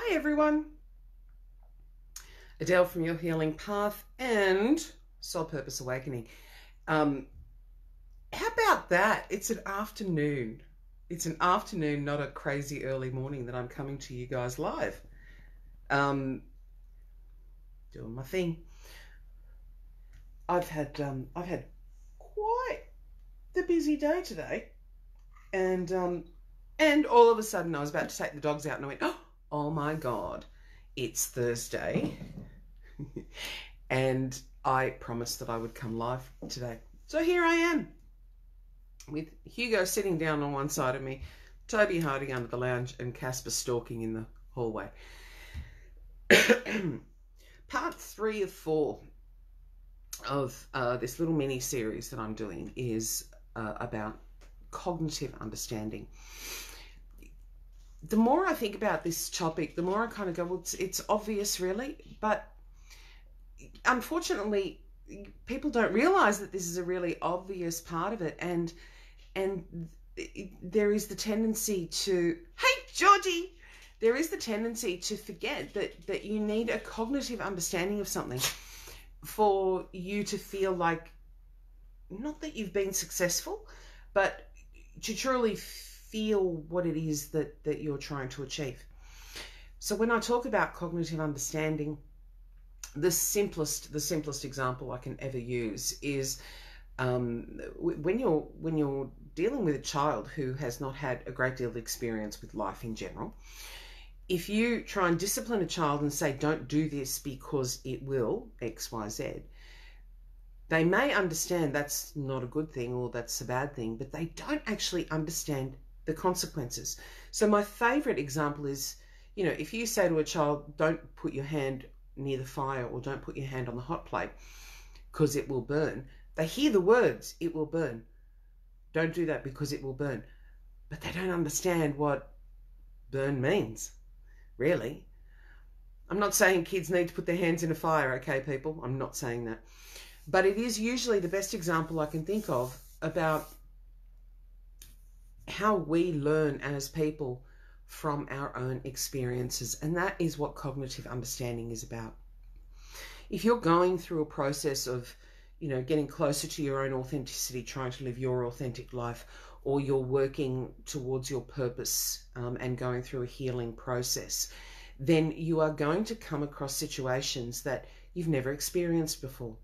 Hi everyone, Adele from Your Healing Path and Soul Purpose Awakening. How about that? It's an afternoon. It's an afternoon, not a crazy early morning that I'm coming to you guys live. Doing my thing. I've had quite the busy day today, and all of a sudden I was about to take the dogs out and I went, oh my God, it's Thursday. And I promised that I would come live today. So here I am with Hugo sitting down on one side of me, Toby hiding under the lounge, and Casper stalking in the hallway. Part 3 of 4 of this little mini series that I'm doing is about cognitive understanding. The more I think about this topic, the more I kind of go, well, it's obvious really, but unfortunately people don't realize that this is a really obvious part of it, and there is the tendency to, hey Georgie, there is the tendency to forget that you need a cognitive understanding of something for you to feel like, not that you've been successful, but to truly feel what it is that you're trying to achieve. So when I talk about cognitive understanding, the simplest example I can ever use is when you're dealing with a child who has not had a great deal of experience with life in general. If you try and discipline a child and say, don't do this because it will X, Y, Z, they may understand that's not a good thing or that's a bad thing, but they don't actually understand the consequences. So my favorite example is, if you say to a child, don't put your hand near the fire or don't put your hand on the hot plate because it will burn. They hear the words, it will burn. Don't do that because it will burn. But they don't understand what burn means, really. I'm not saying kids need to put their hands in a fire, okay, people? I'm not saying that. But it is usually the best example I can think of about how we learn as people from our own experiences. And that is what cognitive understanding is about. If you're going through a process of, getting closer to your own authenticity, trying to live your authentic life, or you're working towards your purpose and going through a healing process, then you are going to come across situations that you've never experienced before.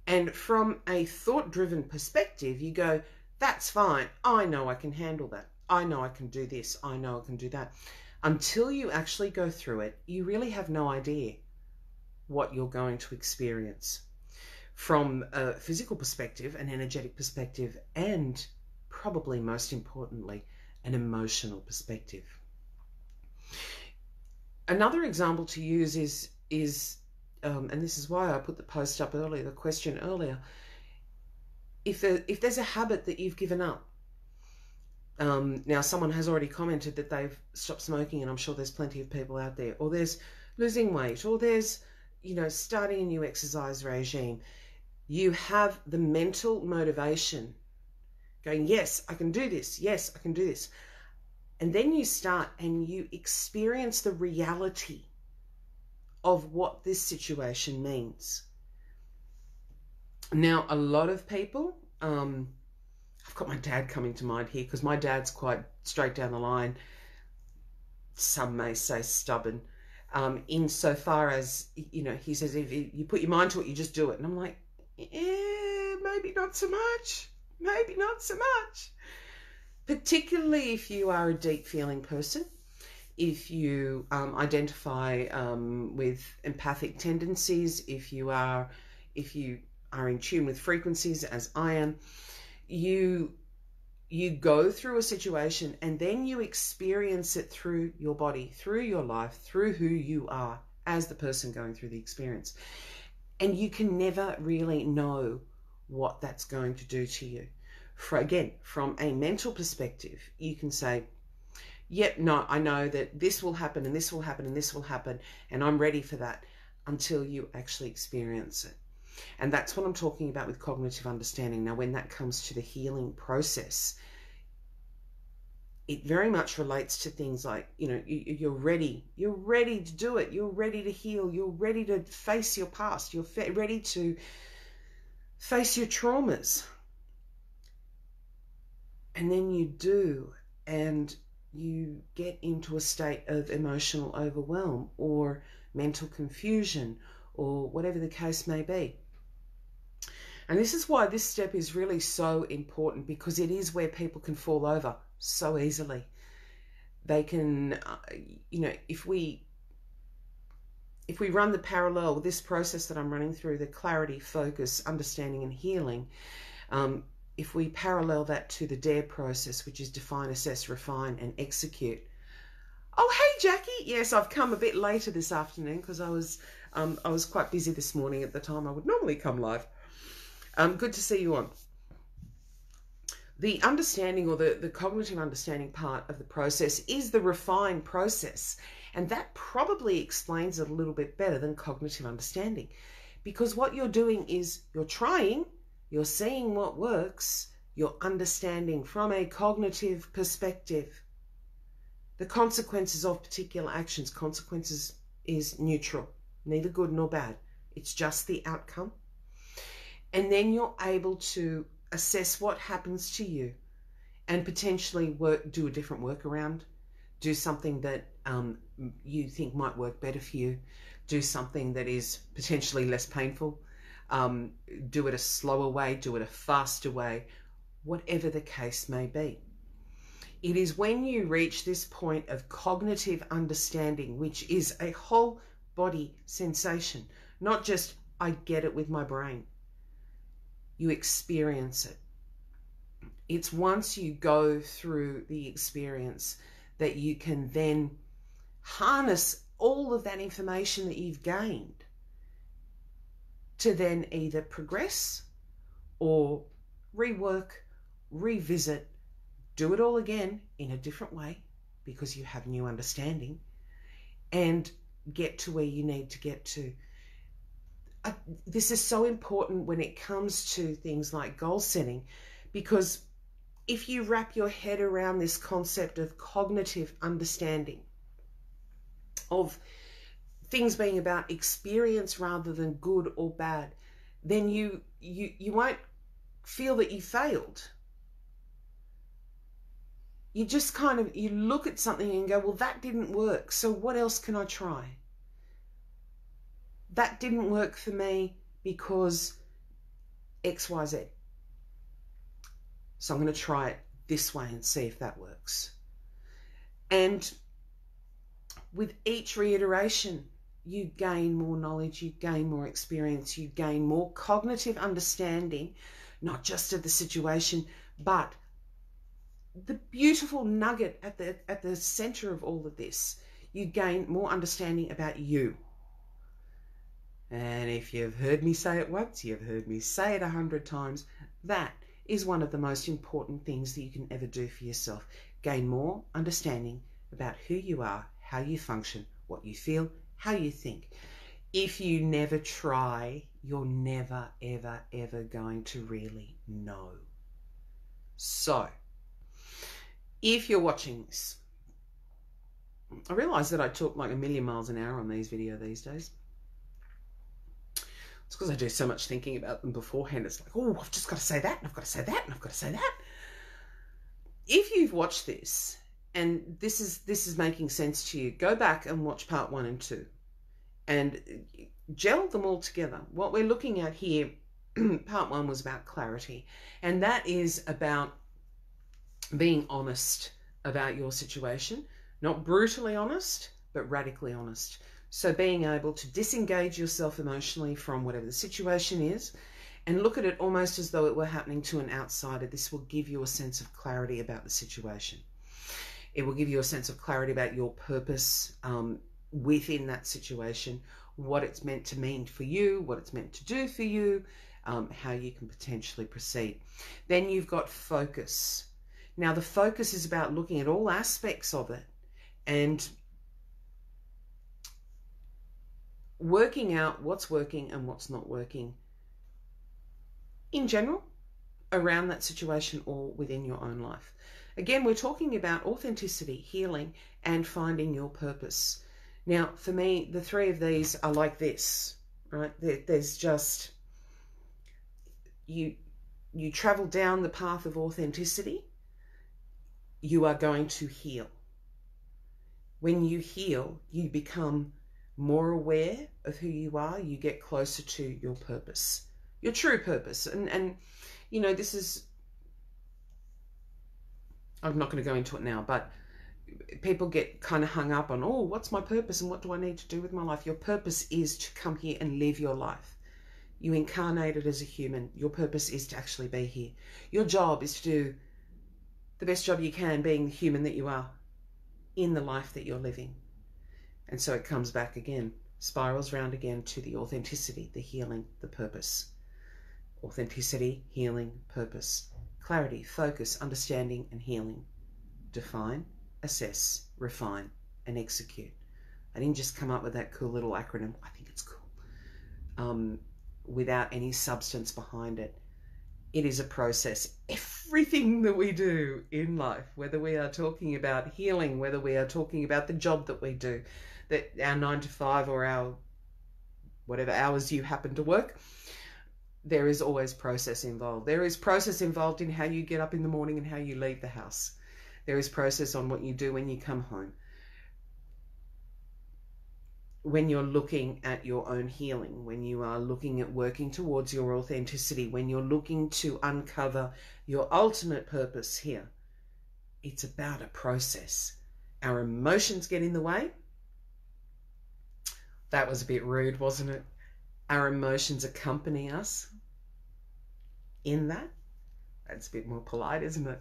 And from a thought-driven perspective, you go, that's fine. I know I can handle that. I know I can do this. I know I can do that. Until you actually go through it, you really have no idea what you're going to experience from a physical perspective, an energetic perspective, and probably most importantly, an emotional perspective. Another example to use is and this is why I put the post up earlier, the question earlier, if there's a habit that you've given up, now someone has already commented that they've stopped smoking, and I'm sure there's plenty of people out there, or there's losing weight, or there's, starting a new exercise regime. You have the mental motivation going, yes, I can do this. Yes, I can do this. And then you start and you experience the reality of what this situation means. Now, a lot of people, I've got my dad coming to mind here because my dad's quite straight down the line. Some may say stubborn, insofar as, he says, if you put your mind to it, you just do it. And I'm like, maybe not so much. Maybe not so much. Particularly if you are a deep feeling person, if you identify with empathic tendencies, if you are in tune with frequencies, as I am, you go through a situation and then you experience it through your body, through your life, through who you are as the person going through the experience. And you can never really know what that's going to do to you. Again, from a mental perspective, you can say, yep, no, I know that this will happen and this will happen and this will happen, and I'm ready for that, until you actually experience it. And that's what I'm talking about with cognitive understanding. Now, when that comes to the healing process, it very much relates to things like, you know, you're ready to do it. You're ready to heal. You're ready to face your past. You're ready to face your traumas. And then you do, and you get into a state of emotional overwhelm or mental confusion or whatever the case may be. And this is why this step is really so important, because it is where people can fall over so easily. They can, you know, if we run the parallel, this process that I'm running through, the clarity, focus, understanding and healing, if we parallel that to the DARE process, which is define, assess, refine and execute. Oh, hey, Jackie. Yes, I've come a bit later this afternoon because I was quite busy this morning at the time I would normally come live. Good to see you on. The understanding, or the cognitive understanding part of the process, is the refine process. And that probably explains it a little bit better than cognitive understanding. Because what you're doing is you're trying, you're seeing what works, you're understanding from a cognitive perspective the consequences of particular actions. Consequences is neutral, neither good nor bad. It's just the outcome. And then you're able to assess what happens to you and potentially do a different workaround, do something that you think might work better for you, do something that is potentially less painful, do it a slower way, do it a faster way, whatever the case may be. It is when you reach this point of cognitive understanding, which is a whole body sensation, not just I get it with my brain. You experience it. It's once you go through the experience that you can then harness all of that information that you've gained to then either progress or rework, revisit, do it all again in a different way because you have new understanding, and get to where you need to get to. This is so important when it comes to things like goal setting, because if you wrap your head around this concept of cognitive understanding, of things being about experience rather than good or bad, then you won't feel that you failed. You just kind of, you look at something and go, well, that didn't work, so what else can I try? That didn't work for me because X, Y, Z. So I'm going to try it this way and see if that works. And with each reiteration, you gain more knowledge, you gain more experience, you gain more cognitive understanding, not just of the situation, but the beautiful nugget at the center of all of this. You gain more understanding about you. And if you've heard me say it once, you've heard me say it 100 times. That is one of the most important things that you can ever do for yourself. Gain more understanding about who you are, how you function, what you feel, how you think. If you never try, you're never, ever, ever going to really know. So, if you're watching this, I realise that I talk like a million miles an hour on these videos these days. It's because I do so much thinking about them beforehand. It's like, oh, I've just got to say that, and I've got to say that, and I've got to say that. If you've watched this, and this is making sense to you, go back and watch part 1 and 2 and gel them all together. What we're looking at here, part 1 was about clarity, and that is about being honest about your situation, not brutally honest, but radically honest. So being able to disengage yourself emotionally from whatever the situation is and look at it almost as though it were happening to an outsider. This will give you a sense of clarity about the situation. It will give you a sense of clarity about your purpose within that situation, what it's meant to mean for you, what it's meant to do for you, how you can potentially proceed. Then you've got focus. Now, the focus is about looking at all aspects of it and working out what's working and what's not working in general around that situation or within your own life. Again, we're talking about authenticity, healing, and finding your purpose. Now, for me, the three of these are like this, right? There's just, you travel down the path of authenticity, you are going to heal. When you heal, you become more aware of who you are. You get closer to your purpose, your true purpose. And you know, this is, I'm not going to go into it now, but people get kind of hung up on, oh, what's my purpose and what do I need to do with my life? Your purpose is to come here and live your life. You incarnated as a human. Your purpose is to actually be here. Your job is to do the best job you can being the human that you are in the life that you're living. And so it comes back again, spirals round again to the authenticity, the healing, the purpose. Authenticity, healing, purpose. Clarity, focus, understanding, and healing. Define, assess, refine, and execute. I didn't just come up with that cool little acronym. I think it's cool. Without any substance behind it. It is a process. Everything that we do in life, whether we are talking about healing, whether we are talking about the job that we do, that our 9 to 5 or our whatever hours you happen to work, there is always process involved. There is process involved in how you get up in the morning and how you leave the house. There is process on what you do when you come home. When you're looking at your own healing, when you are looking at working towards your authenticity, when you're looking to uncover your ultimate purpose here, it's about a process. Our emotions get in the way. That was a bit rude, wasn't it? Our emotions accompany us in that. That's a bit more polite, isn't it?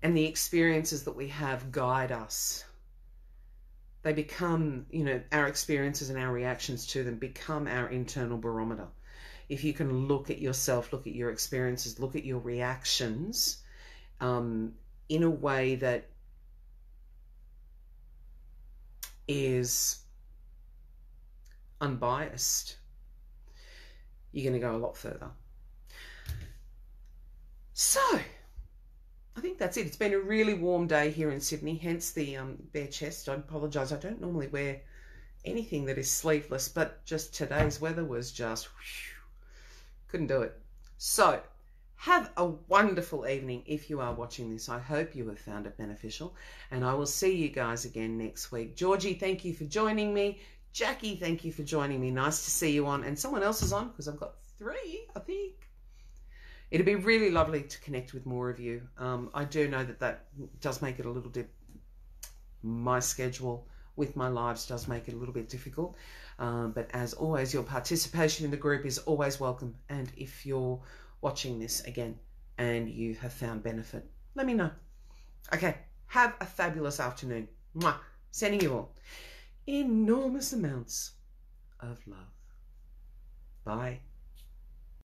And the experiences that we have guide us. They become, you know, our experiences and our reactions to them become our internal barometer. If you can look at yourself, look at your experiences, look at your reactions in a way that is unbiased, you're going to go a lot further. So, I think that's it. It's been a really warm day here in Sydney, hence the bare chest. I apologise. I don't normally wear anything that is sleeveless, but just today's weather was just, couldn't do it. So, have a wonderful evening if you are watching this. I hope you have found it beneficial, and I will see you guys again next week. Georgie, thank you for joining me. Jackie, thank you for joining me. Nice to see you on, and someone else is on because I've got 3, I think. It'd be really lovely to connect with more of you. I do know that does make it a little bit, my schedule with my lives does make it a little bit difficult. But as always, your participation in the group is always welcome. And if you're watching this again and you have found benefit, let me know. Okay, have a fabulous afternoon. Mwah. Sending you all enormous amounts of love. Bye.